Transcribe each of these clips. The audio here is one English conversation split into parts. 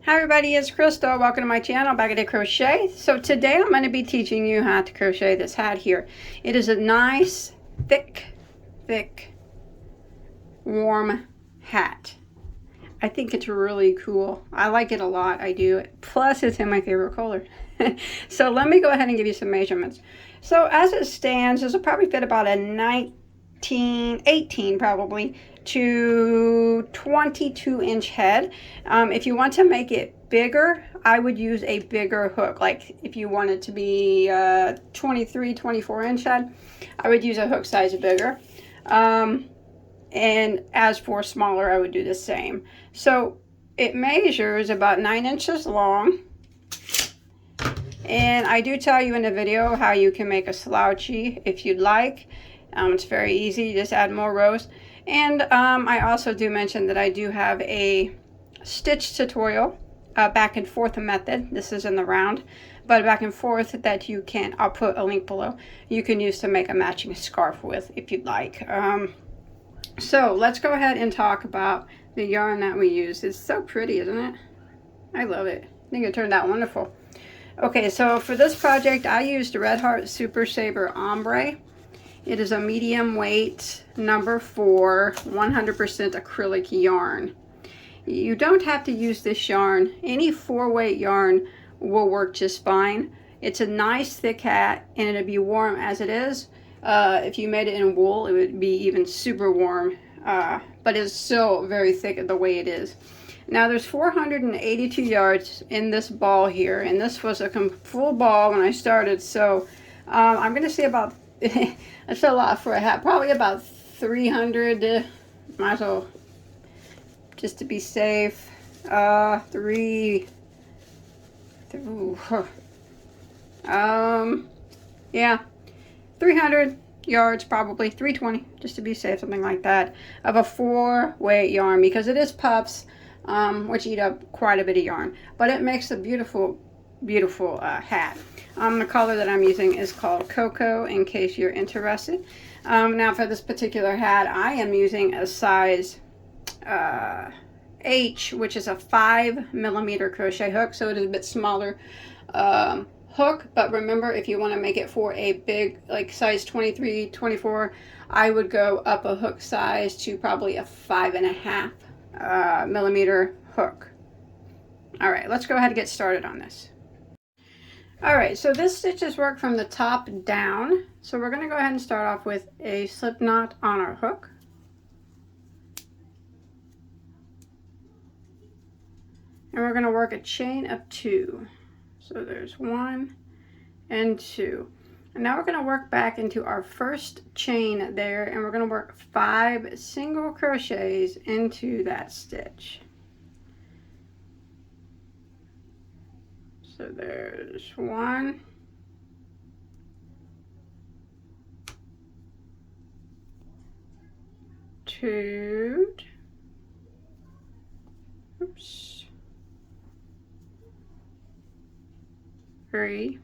Hi everybody, it's Crystal. Welcome to my channel, Bagoday Crochet. So today I'm going to be teaching you how to crochet this hat here. It is a nice, thick, warm hat. I think it's really cool. I like it a lot, I do. Plus it's in my favorite color. So let me go ahead and give you some measurements. So as it stands, this will probably fit about a 18 probably to 22 inch head. If you want to make it bigger, I would use a bigger hook. Like if you want it to be 23, 24 inch head, I would use a hook size bigger. And as for smaller, I would do the same. So it measures about 9 inches long. And I do tell you in the video how you can make a slouchy if you'd like. It's very easy, you just add more rows. And I also do mention that I do have a stitch tutorial, back and forth method. This is in the round, but back and forth that you can, I'll put a link below, you can use to make a matching scarf with if you'd like. So let's go ahead and talk about the yarn that we use. It's so pretty, isn't it? I love it. I think it turned out wonderful. Okay, so for this project I used Red Heart Super Saber Ombre. It is a medium weight number 4 100% acrylic yarn. You don't have to use this yarn. Any 4-weight yarn will work just fine. It's a nice thick hat and it'll be warm as it is. If you made it in wool, it would be even super warm, but it's still very thick the way it is. Now there's 482 yards in this ball here, and this was a full ball when I started, so I'm going to say about, that's a lot for a hat, probably about 300, might as well, just to be safe, yeah, 300 yards, probably 320, just to be safe, something like that, of a 4-weight yarn, because it is puffs, which eat up quite a bit of yarn, but it makes a beautiful hat. The color that I'm using is called Cocoa, in case you're interested. Now for this particular hat I am using a size H, which is a 5mm crochet hook, so it is a bit smaller hook, but remember, if you want to make it for a big, like size 23, 24, I would go up a hook size to probably a 5.5mm hook. All right, let's go ahead and get started on this. All right, so this stitches work from the top down, so we're going to go ahead and start off with a slip knot on our hook. And we're going to work a chain of 2. So there's 1 and 2. And now we're going to work back into our first chain there, and we're going to work 5 single crochets into that stitch. So there's 1, 2, oops, 3,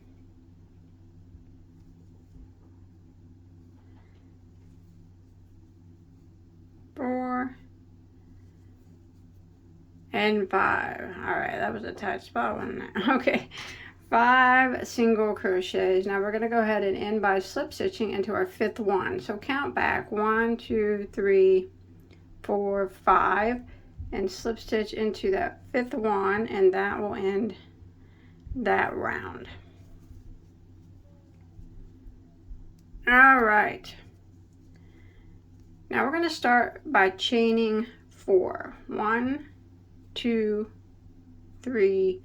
4, and 5. All right, that was a tight spot, wasn't it? Okay, 5 single crochets. Now we're going to go ahead and end by slip stitching into our 5th one. So count back 1, 2, 3, 4, 5, and slip stitch into that 5th one, and that will end that round. All right, now we're going to start by chaining 4. 1, 2, 3,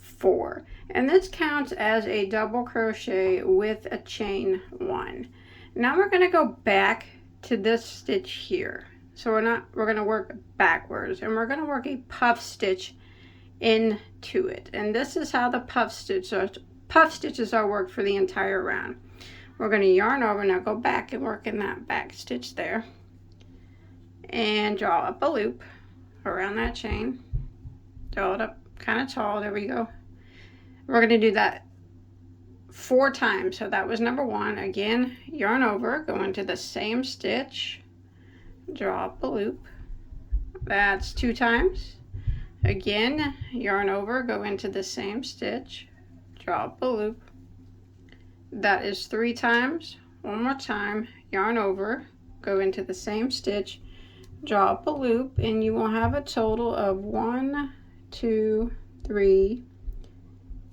4, and this counts as a double crochet with a chain 1. Now we're going to go back to this stitch here, so we're going to work backwards, and we're going to work a puff stitch into it. And this is how the puff stitches are worked for the entire round. We're going to yarn over. Now go back and work in that back stitch there, and draw up a loop around that chain, draw it up kind of tall. There we go. We're going to do that 4 times. So that was number 1. Again, yarn over, go into the same stitch, draw up a loop. That's 2 times. Again, yarn over, go into the same stitch, draw up a loop. That is 3 times. One more time, yarn over, go into the same stitch, draw up a loop, and you will have a total of 1, 2, 3,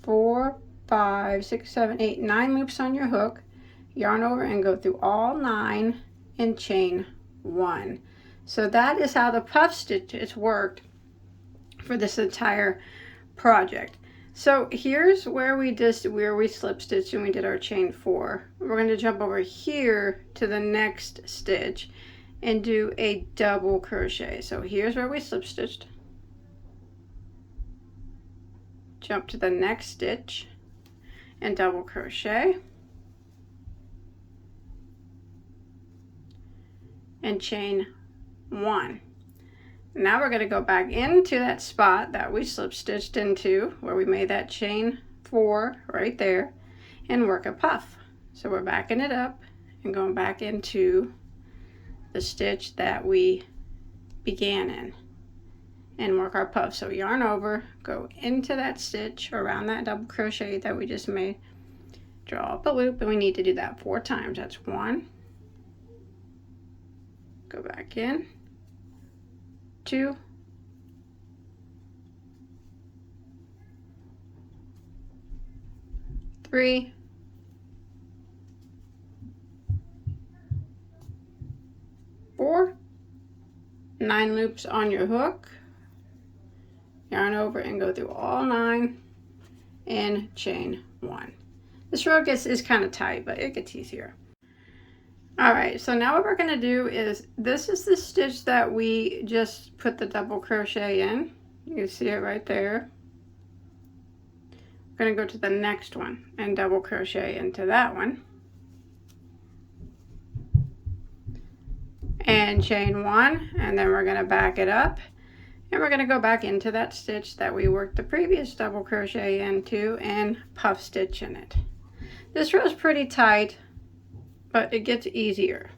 4, 5, 6, 7, 8, 9 loops on your hook. Yarn over and go through all 9 and chain 1. So that is how the puff stitch is worked for this entire project. So here's where we slip stitched and we did our chain 4. We're going to jump over here to the next stitch and do a double crochet. So here's where we slip stitched. Jump to the next stitch and double crochet and chain 1. Now we're going to go back into that spot that we slip stitched into where we made that chain 4 right there and work a puff. So we're backing it up and going back into the stitch that we began in and work our puff. So yarn over, go into that stitch around that double crochet that we just made, draw up a loop, and we need to do that 4 times. That's 1, go back in, 2, 3, 4, 9 loops on your hook, yarn over and go through all 9 and chain 1. This row is kind of tight, but it gets easier. Alright, so now what we're going to do is, this is the stitch that we just put the double crochet in. You see it right there. We're going to go to the next one and double crochet into that one. And chain 1, and then we're going to back it up. And we're going to go back into that stitch that we worked the previous double crochet into and puff stitch in it. This row is pretty tight, but it gets easier.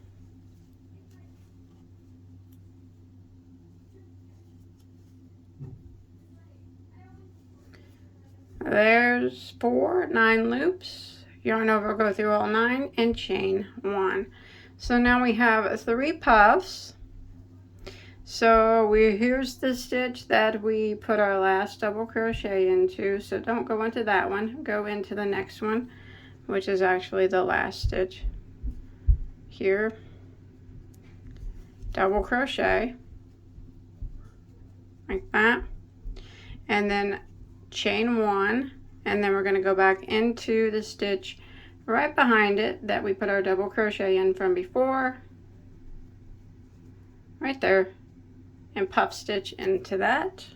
There's 4, 9 loops. Yarn over, go through all 9 and chain 1. So now we have 3 puffs. So here's the stitch that we put our last double crochet into. So don't go into that one, go into the next one, which is actually the last stitch. Here, double crochet like that, and then chain 1, and then we're going to go back into the stitch right behind it that we put our double crochet in from before, right there, and puff stitch into that.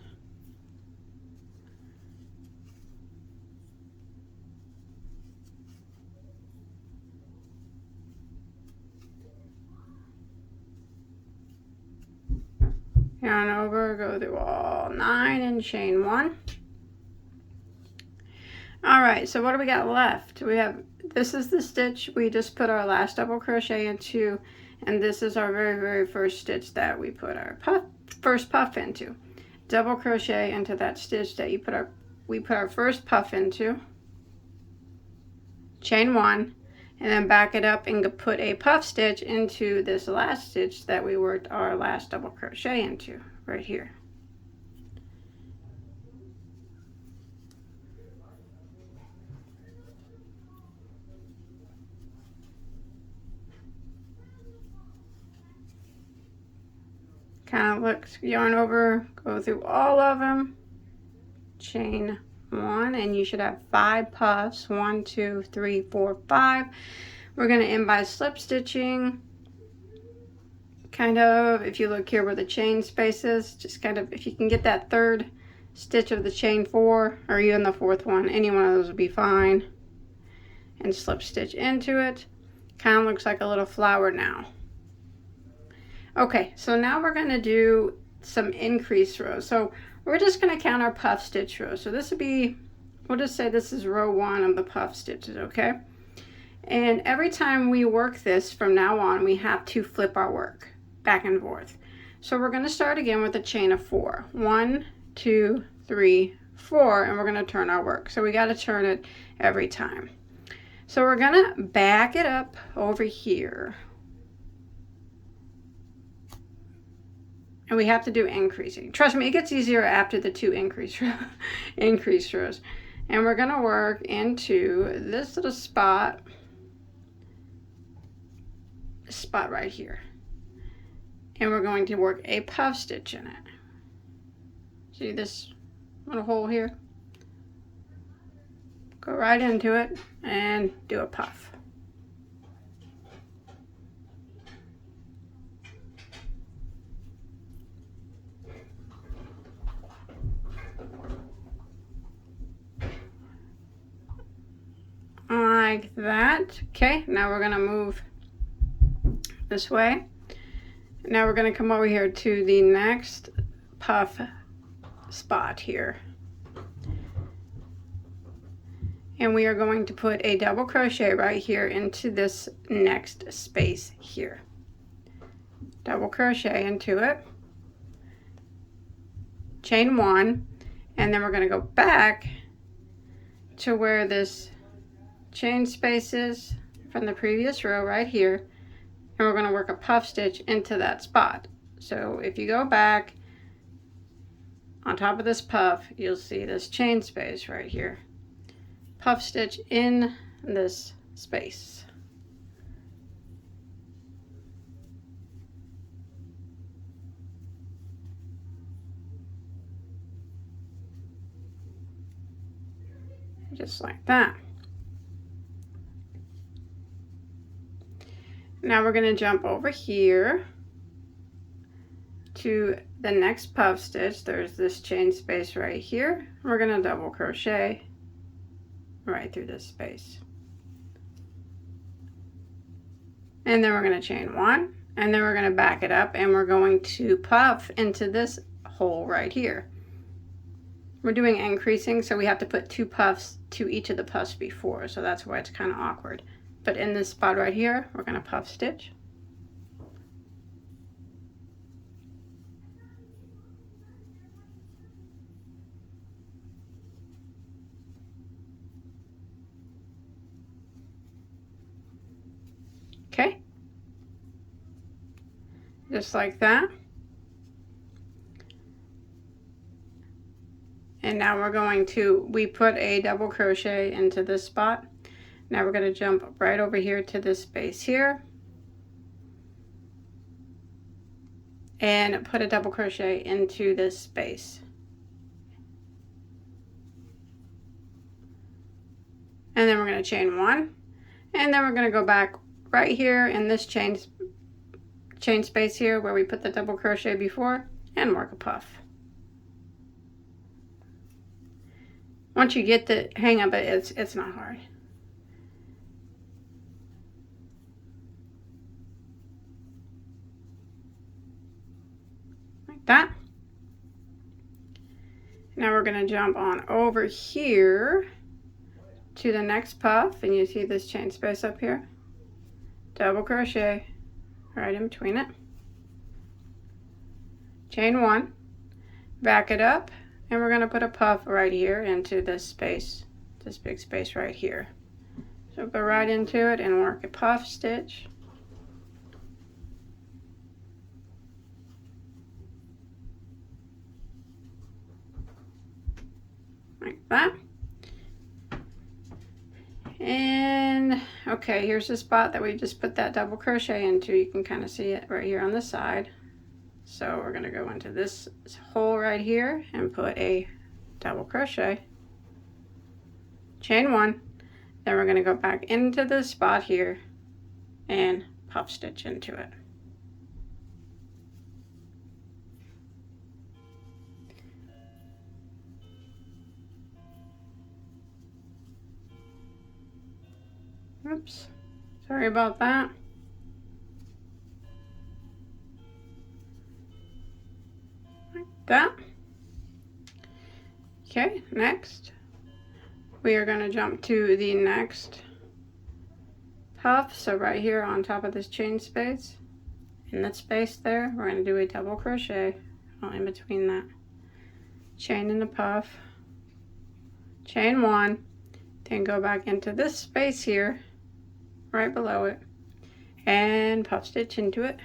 Yarn over, go through all 9 and chain 1. Alright, so what do we got left? We have, this is the stitch we just put our last double crochet into, and this is our very first stitch that we put our first puff into. Double crochet into that stitch that we put our first puff into, chain 1, and then back it up and put a puff stitch into this last stitch that we worked our last double crochet into right here. Kind of looks, yarn over, go through all of them, chain 1, and you should have 5 puffs. 1, 2, 3, 4, 5. We're going to end by slip stitching. Kind of, if you look here where the chain space is, just kind of, if you can get that 3rd stitch of the chain 4, or even the 4th one, any one of those would be fine, and slip stitch into it. Kind of looks like a little flower now. Okay, so now we're going to do some increase rows. So we're just going to count our puff stitch rows. So this would be, we'll just say this is row 1 of the puff stitches, okay? And every time we work this from now on, we have to flip our work back and forth. So we're going to start again with a chain of 4. 1, 2, 3, 4, and we're going to turn our work. So we got to turn it every time. So we're going to back it up over here. And we have to do increasing. Trust me, it gets easier after the 2 increase rows. And we're going to work into this little spot right here. And we're going to work a puff stitch in it. See this little hole here? Go right into it and do a puff. Like that. Okay, now we're going to move this way. Now we're going to come over here to the next puff spot here. And we are going to put a double crochet right here into this next space here. Double crochet into it. Chain 1, and then we're going to go back to where this chain space is from the previous row right here, and we're going to work a puff stitch into that spot. So if you go back on top of this puff, you'll see this chain space right here. Puff stitch in this space. Just like that. Now we're going to jump over here to the next puff stitch. There's this chain space right here. We're going to double crochet right through this space. And then we're going to chain 1, and then we're going to back it up, and we're going to puff into this hole right here. We're doing increasing, so we have to put 2 puffs to each of the puffs before, so that's why it's kind of awkward. But in this spot right here, we're going to puff stitch. Okay, just like that. And now we're going to, we put a double crochet into this spot. Now we're going to jump right over here to this space here and put a double crochet into this space. And then we're going to chain 1, and then we're going to go back right here in this chain space here where we put the double crochet before and work a puff. Once you get the hang of it, it's not hard. Like that. Now we're going to jump on over here to the next puff, and you see this chain space up here. Double crochet right in between it. Chain 1, back it up, and we're going to put a puff right here into this space, this big space right here. So go right into it and work a puff stitch. Like that. And okay, here's the spot that we just put that double crochet into. You can kind of see it right here on the side. So we're going to go into this hole right here and put a double crochet, chain 1, then we're going to go back into this spot here and puff stitch into it. Oops, sorry about that. That. Okay, next we are going to jump to the next puff. So right here on top of this chain space, in that space there, we're going to do a double crochet in between that. chain in the puff, chain 1, then go back into this space here right below it and puff stitch into it.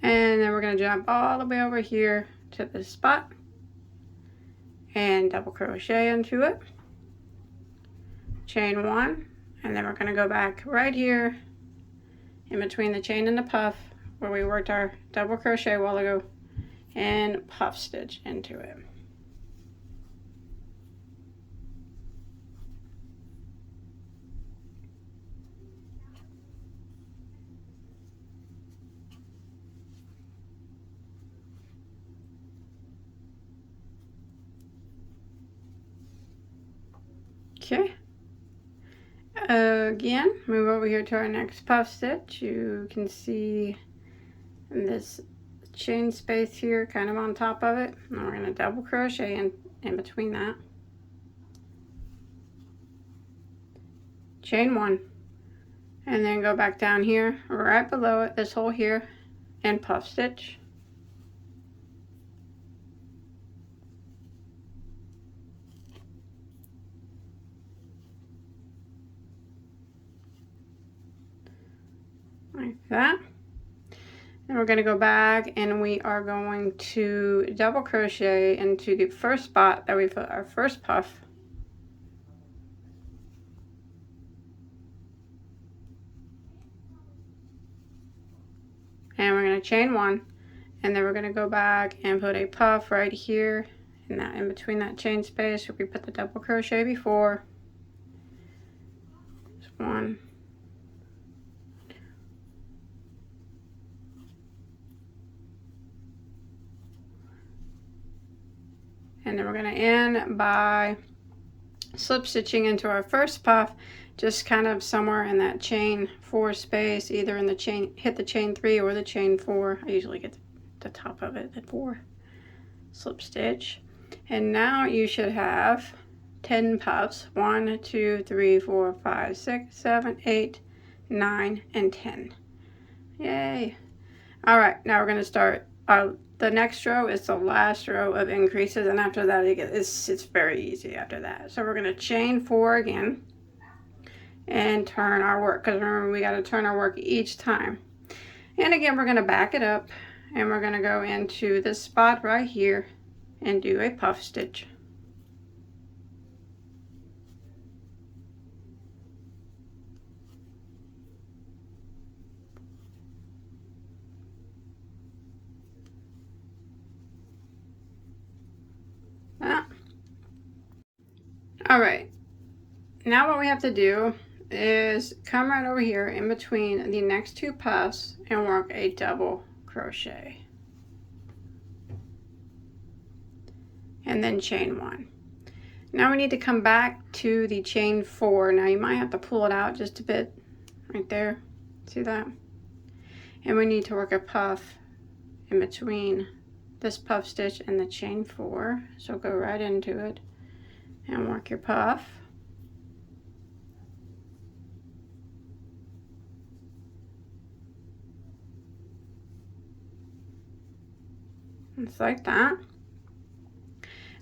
And then we're going to jump all the way over here to this spot and double crochet into it, chain 1, and then we're going to go back right here in between the chain and the puff where we worked our double crochet a while ago and puff stitch into it. Okay. Again, move over here to our next puff stitch. You can see this chain space here kind of on top of it. And we're going to double crochet in between that. Chain 1. And then go back down here, right below it, this hole here, and puff stitch. Like that. And we're going to go back and we are going to double crochet into the first spot that we put our first puff. And we're going to chain 1, and then we're going to go back and put a puff right here in between that chain space where we put the double crochet before. Just 1. And then we're going to end by slip stitching into our first puff, just kind of somewhere in that chain 4 space, either in the chain, hit the chain 3 or the chain 4. I usually get the top of it at 4. Slip stitch. And now you should have 10 puffs. 1, 2, 3, 4, 5, 6, 7, 8, 9, and 10. Yay. All right, now we're going to start the next row is the last row of increases, and after that it's very easy after that. So we're going to chain 4 again and turn our work, because remember we got to turn our work each time. And again, we're going to back it up and we're going to go into this spot right here and do a puff stitch. All right, now what we have to do is come right over here in between the next 2 puffs and work a double crochet, and then chain 1. Now we need to come back to the chain 4. Now you might have to pull it out just a bit right there, see that? And we need to work a puff in between this puff stitch and the chain 4, so go right into it and work your puff. Just like that.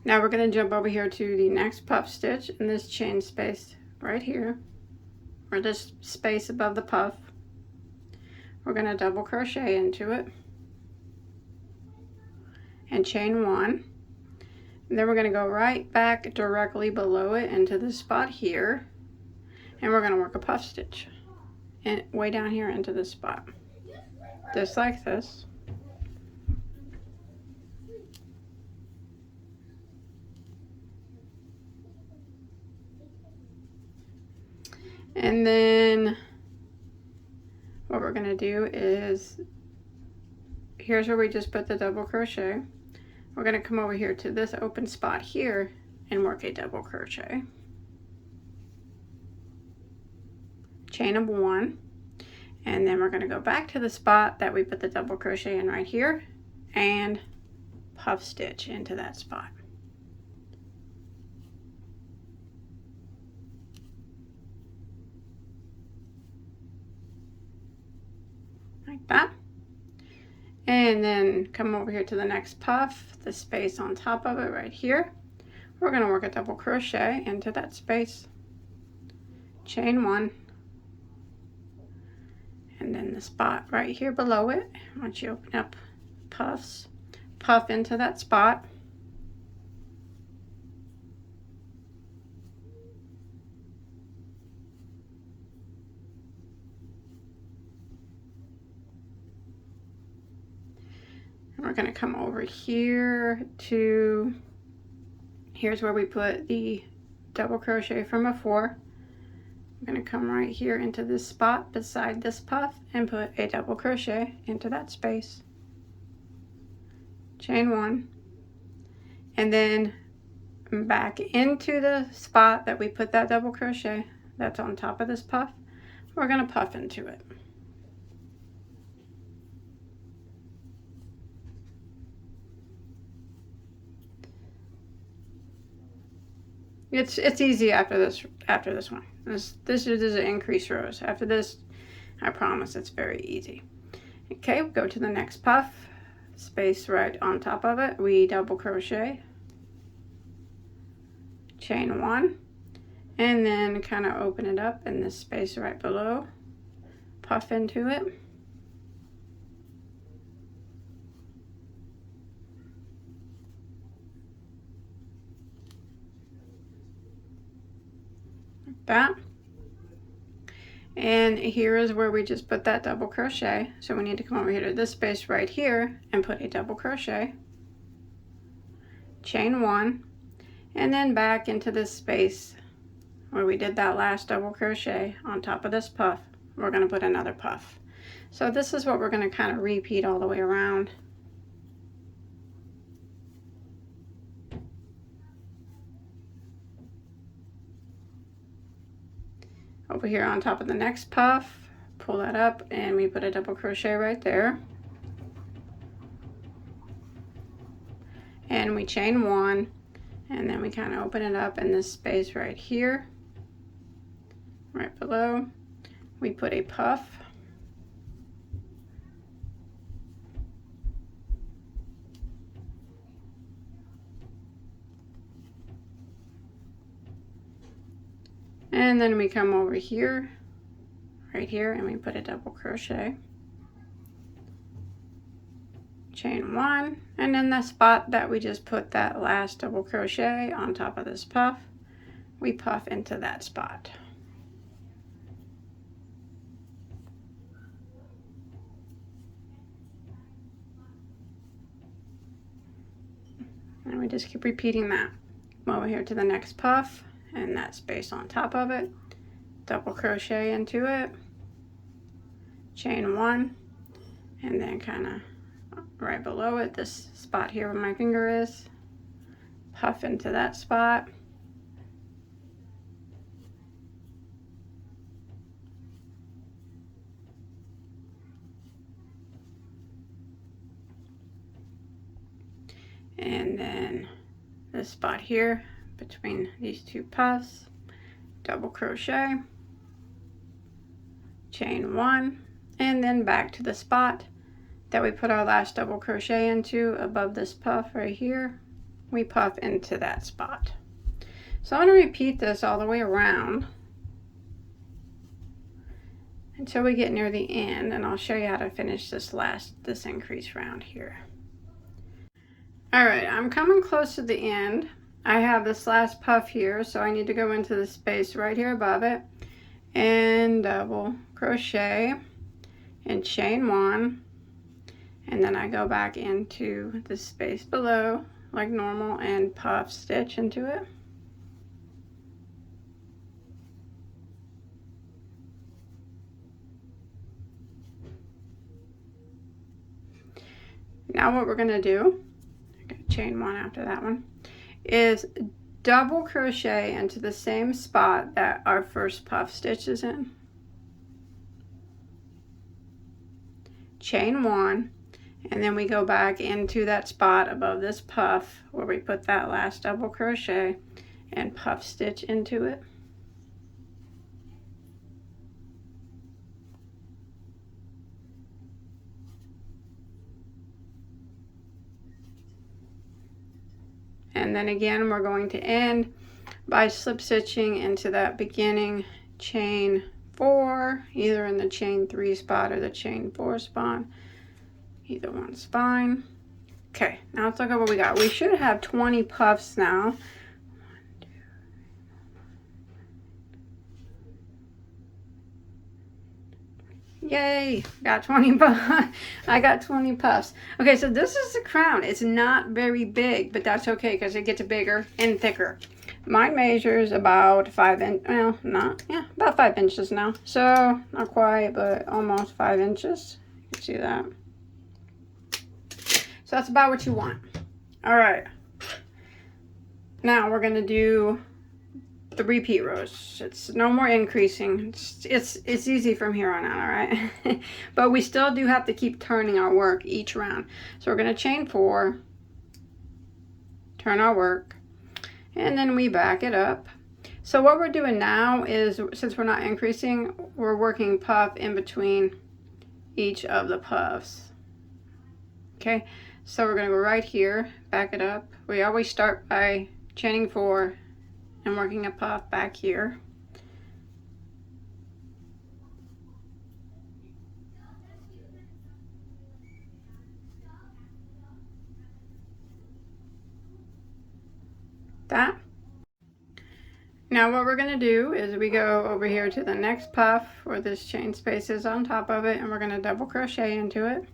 Now we're going to jump over here to the next puff stitch in this chain space right here, or this space above the puff. We're going to double crochet into it and chain 1. And then we're going to go right back directly below it into this spot here, and we're going to work a puff stitch and way down here into this spot, just like this. And then what we're going to do is, here's where we just put the double crochet. We're going to come over here to this open spot here and work a double crochet. Chain of 1, and then we're going to go back to the spot that we put the double crochet in right here and puff stitch into that spot. like that. And then come over here to the next puff, the space on top of it right here. We're going to work a double crochet into that space, chain one, and then the spot right here below it. Once you open up puffs, puff into that spot. And we're going to come over here to, here's where we put the double crochet from before. I'm going to come right here into this spot beside this puff and put a double crochet into that space, chain one, and then back into the spot that we put that double crochet that's on top of this puff. We're going to puff into it. It's easy after this one. This is an increased rows. After this, I promise it's very easy. Okay, we'll go to the next puff, space right on top of it. We double crochet, chain one, and then kind of open it up in this space right below, puff into it. That, and here is where we just put that double crochet, so we need to come over here to this space right here and put a double crochet, chain one, and then back into this space where we did that last double crochet on top of this puff. We're going to put another puff. So this is what we're going to kind of repeat all the way around. Over here on top of the next puff, pull that up and we put a double crochet right there. And we chain one, and then we kind of open it up in this space right here, right below. We put a puff. And then we come over here, right here, and we put a double crochet, chain one, and then the spot that we just put that last double crochet on top of this puff, we puff into that spot. And we just keep repeating that. Over here to the next puff, and that space on top of it, double crochet into it, chain one, and then kind of right below it, this spot here where my finger is, puff into that spot, and then this spot here between these two puffs, double crochet, chain one, and then back to the spot that we put our last double crochet into above this puff right here. We puff into that spot. So I'm going to repeat this all the way around until we get near the end, and I'll show you how to finish this increase round here. All right, I'm coming close to the end. I have this last puff here, so I need to go into the space right here above it and double crochet and chain one, and then I go back into the space below like normal and puff stitch into it. Now what we're going to do, chain one after that one, is double crochet into the same spot that our first puff stitch is in. Chain one, and then we go back into that spot above this puff where we put that last double crochet and puff stitch into it. And then again, we're going to end by slip stitching into that beginning chain 4, either in the chain 3 spot or the chain 4 spot. Either one's fine. Okay, now let's look at what we got. We should have 20 puffs now. Yay, got 20 puffs. I got 20 puffs. Okay, so this is the crown. It's not very big, but that's okay because it gets bigger and thicker. Mine measures about 5 inches. Well, about 5 inches now. So not quite, but almost 5 inches. You can see that. So that's about what you want. All right. Now we're gonna do the repeat rows. It's no more increasing. It's easy from here on out, all right? But we still do have to keep turning our work each round. So we're going to chain 4, turn our work, and then we back it up. So what we're doing now is, since we're not increasing, we're working puff in between each of the puffs. Okay, so we're going to go right here, back it up. We always start by chaining 4 and working a puff back here. That. Now what we're going to do is we go over here to the next puff where this chain space is on top of it, and we're going to double crochet into it,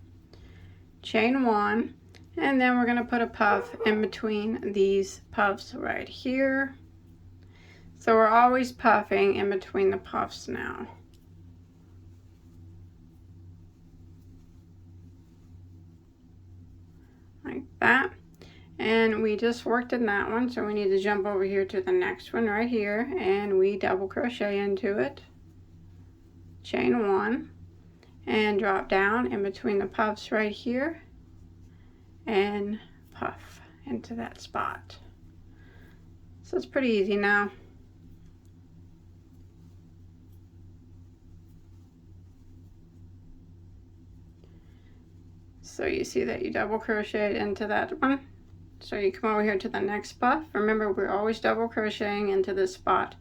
chain 1, and then we're going to put a puff in between these puffs right here. So we're always puffing in between the puffs now. Like that. And we just worked in that one, so we need to jump over here to the next one right here, and we double crochet into it, chain 1, and drop down in between the puffs right here, and puff into that spot. So it's pretty easy now. So you see that you double crocheted into that one. So you come over here to the next puff. Remember, we're always double crocheting into this spot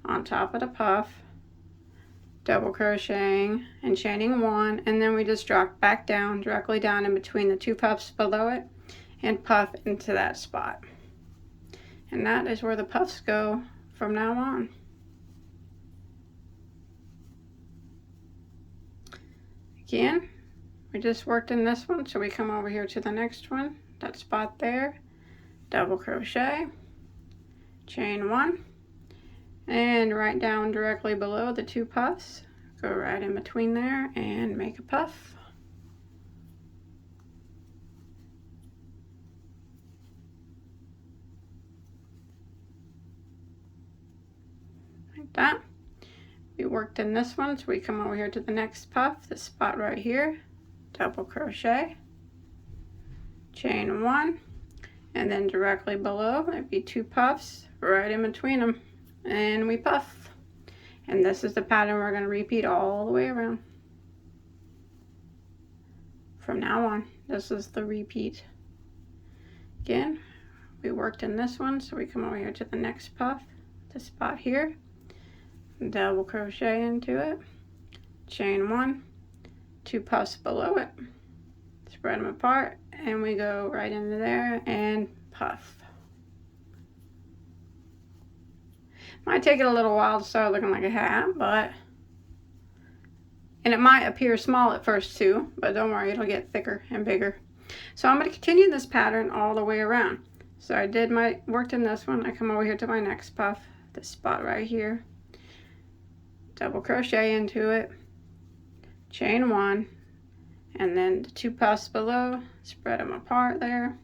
on top of the puff, double crocheting and chaining 1, and then we just drop back down, directly down in between the 2 puffs below it, and puff into that spot. And that is where the puffs go from now on. Again, we just worked in this one, so we come over here to the next one, that spot there, double crochet, chain 1, and right down directly below the 2 puffs, go right in between there and make a puff. Like that. We worked in this one, so we come over here to the next puff, this spot right here, double crochet, chain 1, and then directly below it'd be 2 puffs right in between them, and we puff. And this is the pattern we're going to repeat all the way around. From now on, this is the repeat. Again, we worked in this one, so we come over here to the next puff, this spot here, double crochet into it, chain 1, 2 puffs below it, spread them apart, and we go right into there and puff. Might take it a little while to start looking like a hat, and it might appear small at first too, but don't worry, it'll get thicker and bigger. So I'm going to continue this pattern all the way around. So I did my worked in this one, I come over here to my next puff, this spot right here, double crochet into it, chain 1, and then the 2 puffs below, spread them apart there,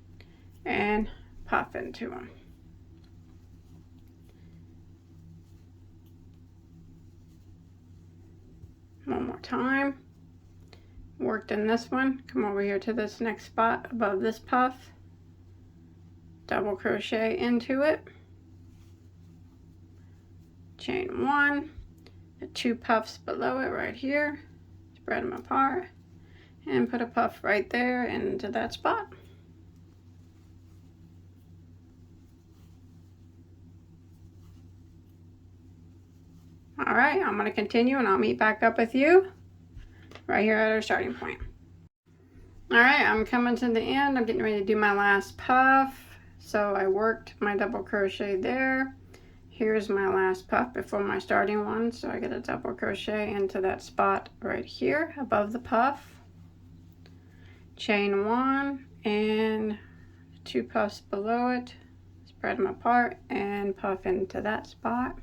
and puff into them. One more time. Worked in this one, come over here to this next spot above this puff, double crochet into it, chain 1, the 2 puffs below it right here, spread them apart, and put a puff right there into that spot. All right, I'm going to continue and I'll meet back up with you right here at our starting point. All right, I'm coming to the end. I'm getting ready to do my last puff. So I worked my double crochet there. Here's my last puff before my starting one. So I get a double crochet into that spot right here above the puff. Chain one and 2 puffs below it. Spread them apart and puff into that spot.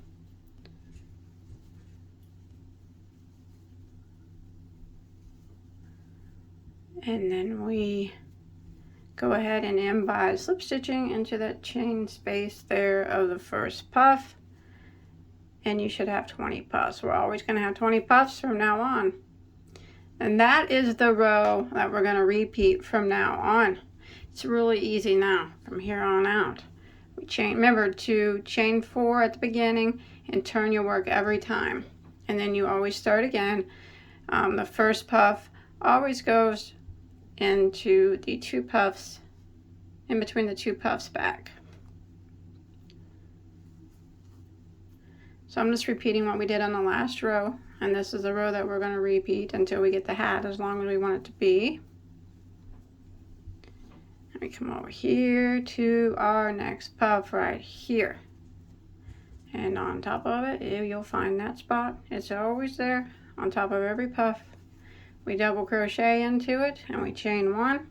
And then we go ahead and end by slip stitching into that chain space there of the first puff. And you should have 20 puffs. We're always going to have 20 puffs from now on. And that is the row that we're going to repeat from now on. It's really easy now from here on out. We remember to chain 4 at the beginning and turn your work every time. And then you always start again. The first puff always goes into the 2 puffs, in between the 2 puffs back. So I'm just repeating what we did on the last row, and this is the row that we're going to repeat until we get the hat as long as we want it to be. And we come over here to our next puff right here. And on top of it, you'll find that spot. It's always there on top of every puff. We double crochet into it and we chain 1,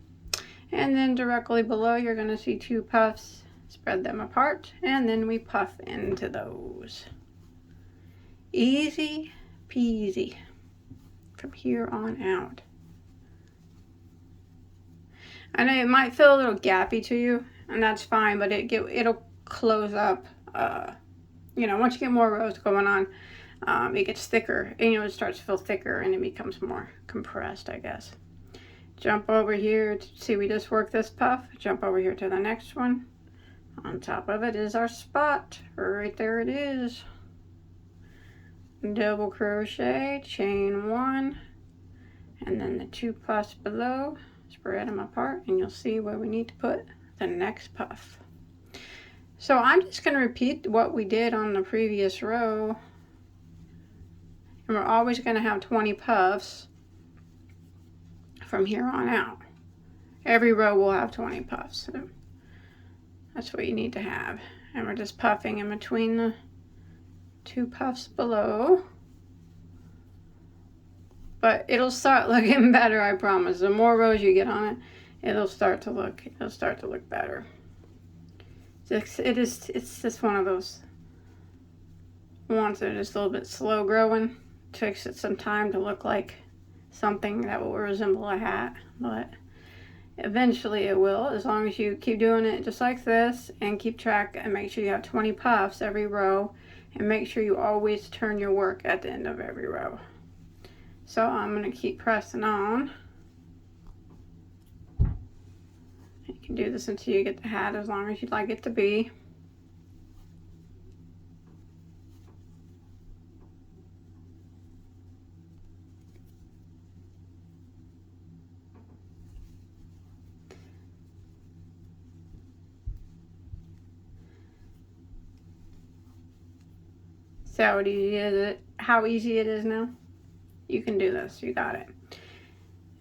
and then directly below you're going to see 2 puffs. Spread them apart and then we puff into those. Easy peasy from here on out. I know it might feel a little gappy to you, and that's fine, but it'll close up. You know, once you get more rows going on, it gets thicker, and it starts to feel thicker and it becomes more compressed, I guess. Jump over here to see we just worked this puff. Jump over here to the next one. On top of it is our spot. Right there it is. Double crochet, chain 1, and then the 2 puffs below. Spread them apart and you'll see where we need to put the next puff. So I'm just going to repeat what we did on the previous row. And we're always going to have 20 puffs from here on out. Every row will have 20 puffs. So that's what you need to have. And we're just puffing in between the 2 puffs below. But it'll start looking better, I promise. The more rows you get on it, it'll start to look better. It's just one of those ones that are just a little bit slow growing. It takes it some time to look like something that will resemble a hat, but eventually it will, as long as you keep doing it just like this and keep track and make sure you have 20 puffs every row, and make sure you always turn your work at the end of every row. So I'm going to keep pressing on. You can do this until you get the hat, as long as you'd like it to be. See how easy it is now? You can do this. You got it.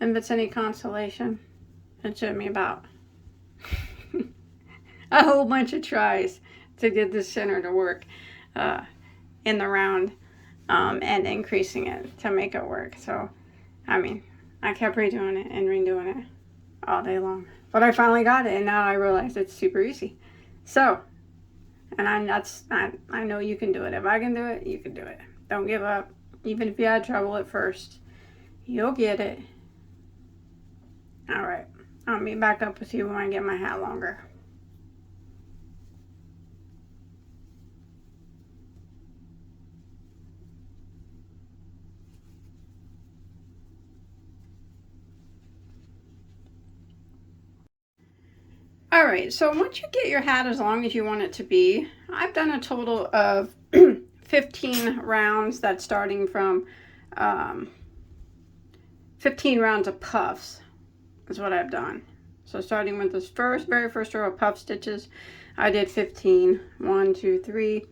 And if it's any consolation, it took me about a whole bunch of tries to get the center to work in the round, and increasing it to make it work. So, I mean, I kept redoing it and redoing it all day long. But I finally got it, and now I realize it's super easy. So, and I know you can do it. If I can do it, you can do it. Don't give up. Even if you had trouble at first, you'll get it. All right, I'll meet back up with you when I get my hat longer. All right, so once you get your hat as long as you want it to be, I've done a total of 15 rounds. That's starting from 15 rounds of puffs is what I've done. So starting with this very first row of puff stitches, I did 15. 1, 2, 3,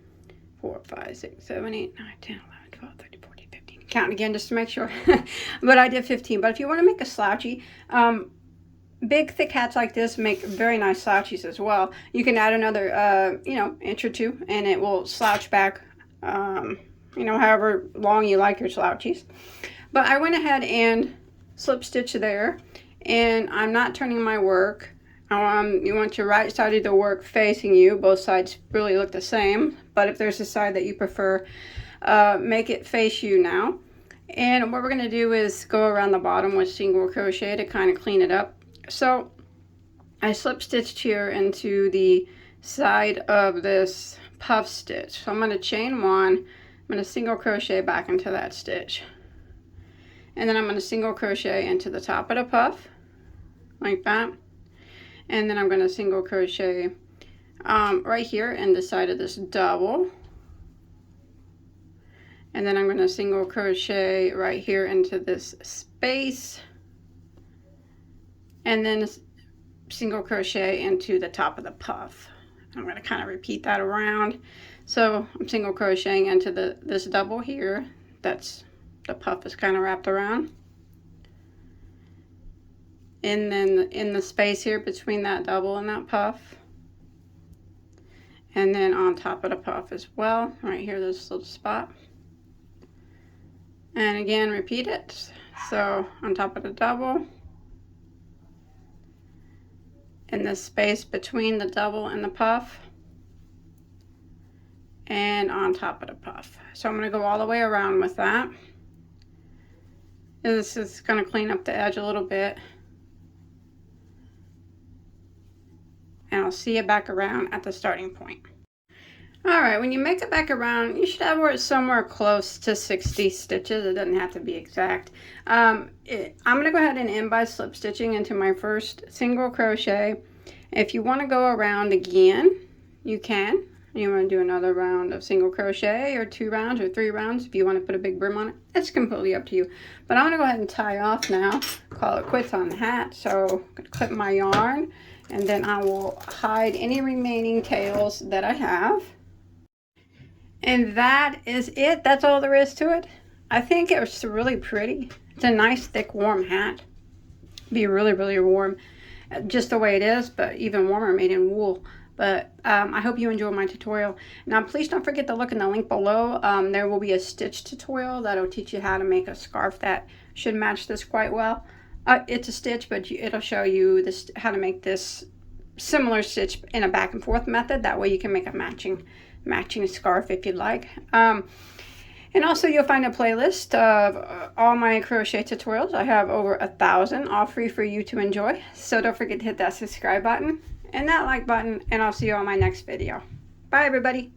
4, 5, 6, 7, 8, 9, 10, 11, 12, 13, 14, 15. Count again just to make sure. But I did 15. But if you want to make a slouchy, big thick hats like this make very nice slouchies as well. You can add another, you know, inch or two, and it will slouch back, you know, however long you like your slouchies. But I went ahead and slip stitch there, and I'm not turning my work. You want your right side of the work facing you. Both sides really look the same, but if there's a side that you prefer, make it face you now. And what we're going to do is go around the bottom with single crochet to kind of clean it up. So I slip stitched here into the side of this puff stitch. So I'm going to chain one, I'm going to single crochet back into that stitch, and then I'm going to single crochet into the top of the puff like that, and then I'm going to single crochet right here in the side of this double, and then I'm going to single crochet right here into this space, and then single crochet into the top of the puff. I'm going to kind of repeat that around. So I'm single crocheting into this double here. That's the puff is kind of wrapped around. And then in the space here between that double and that puff. And then on top of the puff as well, right here, this little spot. And again, repeat it. So on top of the double, in the space between the double and the puff, and on top of the puff. So I'm going to go all the way around with that. This is going to clean up the edge a little bit. And I'll see you back around at the starting point. Alright, when you make it back around, you should have it somewhere close to 60 stitches. It doesn't have to be exact. I'm going to go ahead and end by slip stitching into my first single crochet. If you want to go around again, you can. You want to do another round of single crochet, or 2 rounds or 3 rounds if you want to put a big brim on it. It's completely up to you. But I'm going to go ahead and tie off now. Call it quits on the hat. So I'm going to clip my yarn, and then I will hide any remaining tails that I have. And that is it. That's all there is to it. I think it's really pretty. It's a nice thick warm hat. Be really, really warm just the way it is, but even warmer made in wool. But I hope you enjoyed my tutorial. Now please don't forget to look in the link below. There will be a stitch tutorial that'll teach you how to make a scarf that should match this quite well. It's a stitch, but it'll show you this, how to make this similar stitch in a back and forth method. That way you can make a matching scarf if you'd like. And also you'll find a playlist of all my crochet tutorials. I have over 1,000, all free for you to enjoy. So don't forget to hit that subscribe button and that like button, and I'll see you on my next video. Bye everybody.